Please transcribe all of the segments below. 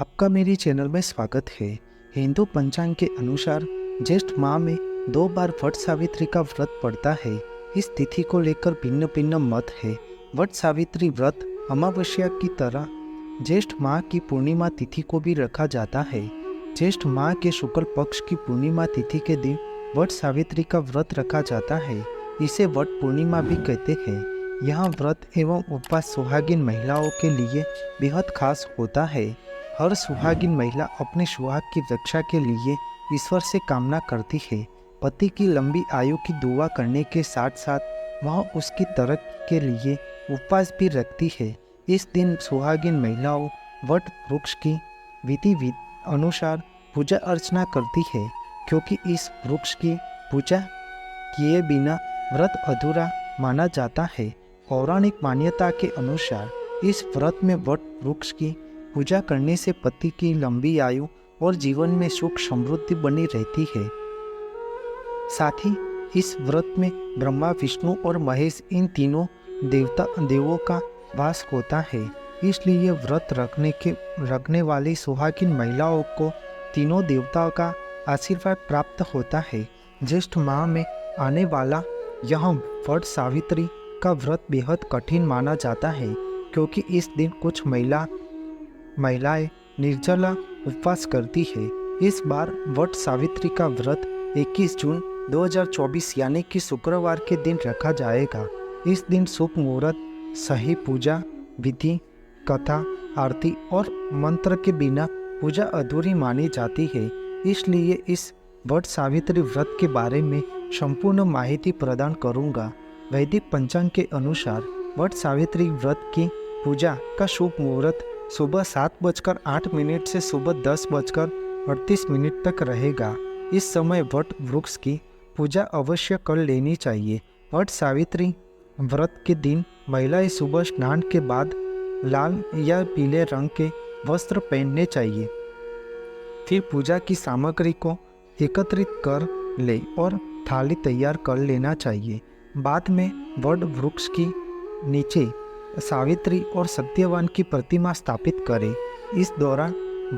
आपका मेरी चैनल में स्वागत है। हिंदू पंचांग के अनुसार ज्येष्ठ माह में 2 बार वट सावित्री का व्रत पड़ता है। इस तिथि को लेकर भिन्न भिन्न मत है। वट सावित्री व्रत अमावस्या की तरह ज्येष्ठ माह की पूर्णिमा तिथि को भी रखा जाता है। ज्येष्ठ माह के शुक्ल पक्ष की पूर्णिमा तिथि के दिन वट सावित्री का व्रत रखा जाता है। इसे वट पूर्णिमा भी कहते हैं। यह व्रत एवं उपवास सुहागिन महिलाओं के लिए बेहद खास होता है। हर सुहागिन महिला अपने सुहाग की रक्षा के लिए ईश्वर से कामना करती है। पति की लंबी आयु की दुआ करने के साथ साथ वह उसकी तरक्की के लिए उपवास भी रखती है। इस दिन सुहागिन महिलाओं वट वृक्ष की विधि अनुसार पूजा अर्चना करती है, क्योंकि इस वृक्ष की पूजा किए बिना व्रत अधूरा माना जाता है। पौराणिक मान्यता के अनुसार इस व्रत में वट वृक्ष की पूजा करने से पति की लंबी आयु और जीवन में सुख समृद्धि बनी रहती है। साथ ही इस व्रत में ब्रह्मा, विष्णु और महेश इन तीनों देवों का वास होता है। इसलिए व्रत रखने वाली सुहागिन महिलाओं को तीनों देवताओं का आशीर्वाद प्राप्त होता है। ज्येष्ठ माह में आने वाला यह वट सावित्री का व्रत बेहद कठिन माना जाता है, क्योंकि इस दिन कुछ महिलाएं निर्जला उपवास करती है। इस बार वट सावित्री का व्रत 21 जून 2024 यानी कि शुक्रवार के दिन रखा जाएगा। इस दिन शुभ मुहूर्त, सही पूजा विधि, कथा, आरती और मंत्र के बिना पूजा अधूरी मानी जाती है। इसलिए इस वट सावित्री व्रत के बारे में संपूर्ण माहिती प्रदान करूंगा। वैदिक पंचांग के अनुसार वट सावित्री व्रत की पूजा का शुभ मुहूर्त सुबह 7:08 से सुबह 10:38 तक रहेगा। इस समय वट वृक्ष की पूजा अवश्य कर लेनी चाहिए। वट सावित्री व्रत के दिन महिलाएं सुबह स्नान के बाद लाल या पीले रंग के वस्त्र पहनने चाहिए। फिर पूजा की सामग्री को एकत्रित कर ले और थाली तैयार कर लेना चाहिए। बाद में वट वृक्ष की नीचे सावित्री और सत्यवान की प्रतिमा स्थापित करें। इस दौरान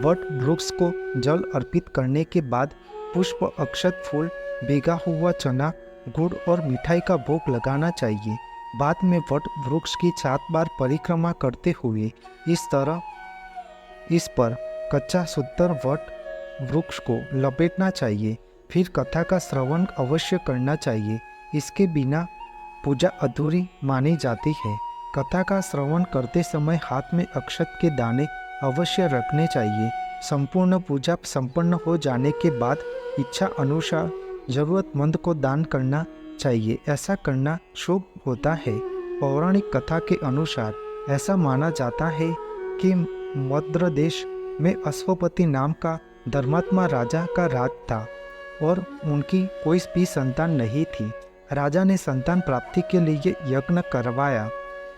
वट वृक्ष को जल अर्पित करने के बाद पुष्प, अक्षत, फूल, भीगा हुआ चना, गुड़ और मिठाई का भोग लगाना चाहिए। बाद में वट वृक्ष की 7 बार परिक्रमा करते हुए इस पर कच्चा सूत्र वट वृक्ष को लपेटना चाहिए। फिर कथा का श्रवण अवश्य करना चाहिए। इसके बिना पूजा अधूरी मानी जाती है। कथा का श्रवण करते समय हाथ में अक्षत के दाने अवश्य रखने चाहिए। संपूर्ण पूजा संपन्न हो जाने के बाद इच्छा अनुसार जरूरतमंद को दान करना चाहिए। ऐसा करना शुभ होता है। पौराणिक कथा के अनुसार ऐसा माना जाता है कि मद्र देश में अश्वपति नाम का धर्मात्मा राजा का राज था और उनकी कोई भी संतान नहीं थी। राजा ने संतान प्राप्ति के लिए यज्ञ करवाया,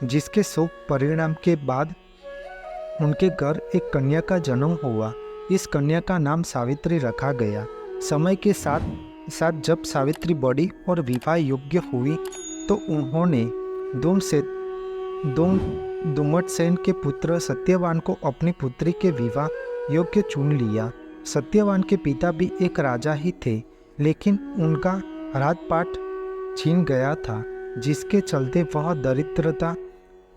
जिसके शुभ परिणाम के बाद उनके घर एक कन्या का जन्म हुआ। इस कन्या का नाम सावित्री रखा गया। समय के साथ साथ जब सावित्री बड़ी और विवाह योग्य हुई तो उन्होंने धूमटसेन के पुत्र सत्यवान को अपनी पुत्री के विवाह योग्य चुन लिया। सत्यवान के पिता भी एक राजा ही थे, लेकिन उनका राजपाट छीन गया था, जिसके चलते वह दरिद्रता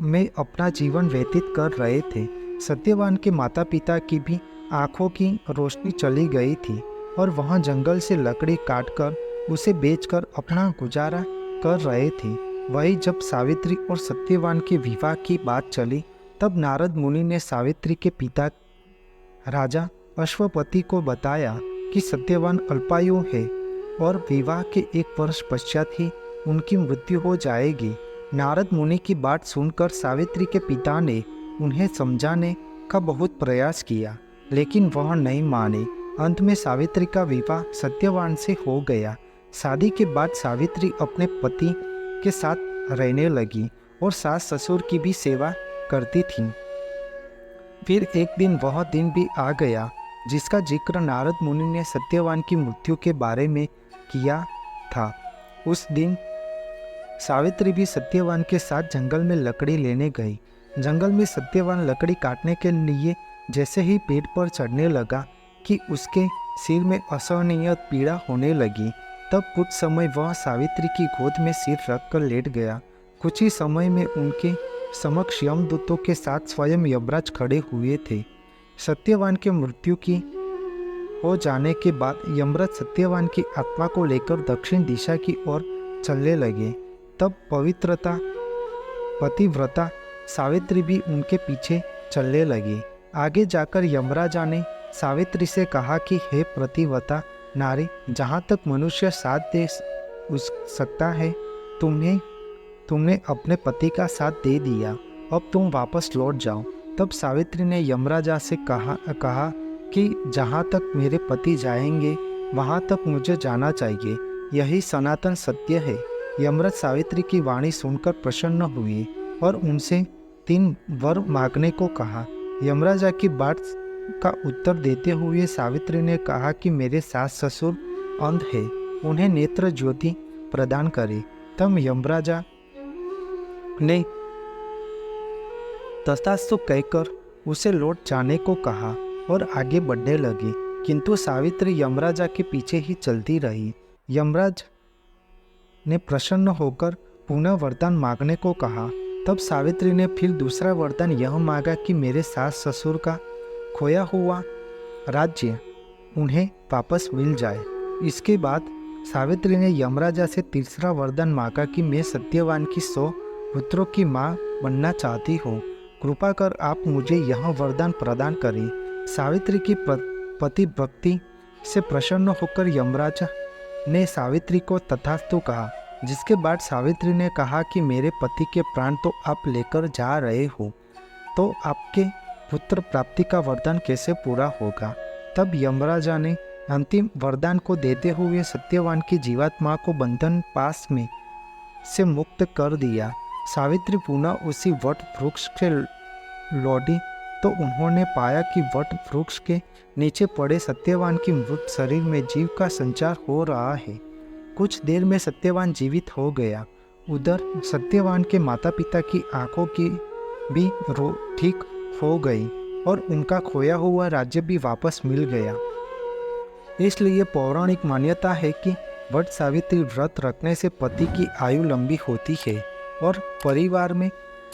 में अपना जीवन व्यतीत कर रहे थे। सत्यवान के माता पिता की भी आंखों की रोशनी चली गई थी और वह जंगल से लकड़ी काटकर उसे बेचकर अपना गुजारा कर रहे थे। वही जब सावित्री और सत्यवान के विवाह की बात चली, तब नारद मुनि ने सावित्री के पिता राजा अश्वपति को बताया कि सत्यवान अल्पायु है और विवाह के 1 वर्ष पश्चात ही उनकी मृत्यु हो जाएगी। नारद मुनि की बात सुनकर सावित्री के पिता ने उन्हें समझाने का बहुत प्रयास किया, लेकिन वह नहीं माने। अंत में सावित्री का विवाह सत्यवान से हो गया। शादी के बाद सावित्री अपने पति के साथ रहने लगी और सास ससुर की भी सेवा करती थी। फिर एक दिन वह दिन भी आ गया जिसका जिक्र नारद मुनि ने सत्यवान की मृत्यु के बारे में किया था। उस दिन सावित्री भी सत्यवान के साथ जंगल में लकड़ी लेने गई। जंगल में सत्यवान लकड़ी काटने के लिए जैसे ही पेट पर चढ़ने लगा कि उसके सिर में असहनीय पीड़ा होने लगी। तब कुछ समय वह सावित्री की गोद में सिर रखकर लेट गया। कुछ ही समय में उनके समक्ष यमदूतों के साथ स्वयं यमराज खड़े हुए थे। सत्यवान के मृत्यु की हो जाने के बाद यमराज सत्यवान की आत्मा को लेकर दक्षिण दिशा की ओर चलने लगे। तब पतिव्रता सावित्री भी उनके पीछे चलने लगी। आगे जाकर यमराजा ने सावित्री से कहा कि हे प्रतिव्रता नारी, जहाँ तक मनुष्य साथ दे सकता है तुमने अपने पति का साथ दे दिया, अब तुम वापस लौट जाओ। तब सावित्री ने यमराजा से कहा कि जहाँ तक मेरे पति जाएंगे वहाँ तक मुझे जाना चाहिए, यही सनातन सत्य है। यमराज सावित्री की वाणी सुनकर प्रसन्न हुए और उनसे 3 वर मांगने को कहा। यमराजा की बात का उत्तर देते हुए सावित्री ने कहा कि मेरे सास ससुर अंध है, उन्हें नेत्र ज्योति प्रदान करे। तब यमराजा ने तथास्तु कहकर उसे लौट जाने को कहा और आगे बढ़ने लगी, किंतु सावित्री यमराजा के पीछे ही चलती रही। यमराज ने प्रसन्न होकर पुनः वरदान मांगने को कहा। तब सावित्री ने फिर दूसरा वरदान यह मांगा कि मेरे सास ससुर का खोया हुआ राज्य उन्हें वापस मिल जाए। इसके बाद सावित्री ने यमराजा से तीसरा वरदान मांगा कि मैं सत्यवान की 100 पुत्रों की माँ बनना चाहती हूँ, कृपा कर आप मुझे यह वरदान प्रदान करें। सावित्री की पति भक्ति से प्रसन्न होकर यमराज ने सावित्री को तथास्तु कहा, जिसके बाद सावित्री ने कहा कि मेरे पति के प्राण तो आप लेकर जा रहे हो, तो आपके पुत्र प्राप्ति का वरदान कैसे पूरा होगा। तब यमराजा ने अंतिम वरदान को देते हुए सत्यवान की जीवात्मा को बंधन पास में से मुक्त कर दिया। सावित्री पुनः उसी वट वृक्ष के लौटी तो उन्होंने पाया कि वट वृक्ष के नीचे पड़े सत्यवान की मृत शरीर में जीव का संचार हो रहा है। कुछ देर में सत्यवान जीवित हो गया। उधर सत्यवान के माता पिता की आंखों की भी ठीक हो गई और उनका खोया हुआ राज्य भी वापस मिल गया। इसलिए पौराणिक मान्यता है कि वट सावित्री व्रत रखने से पति की आयु लंबी होती है और परिवार में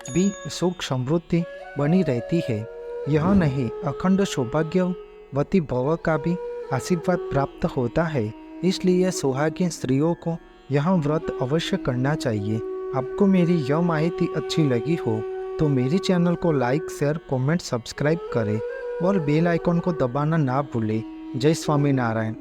भी सुख समृद्धि बनी रहती है। यह नहीं, अखंड सौभाग्यवती भव का भी आशीर्वाद प्राप्त होता है। इसलिए सुहागिन स्त्रियों को यह व्रत अवश्य करना चाहिए। आपको मेरी यह माहिती अच्छी लगी हो तो मेरी चैनल को लाइक, शेयर, कमेंट, सब्सक्राइब करें और बेल आइकन को दबाना ना भूलें। जय स्वामीनारायण।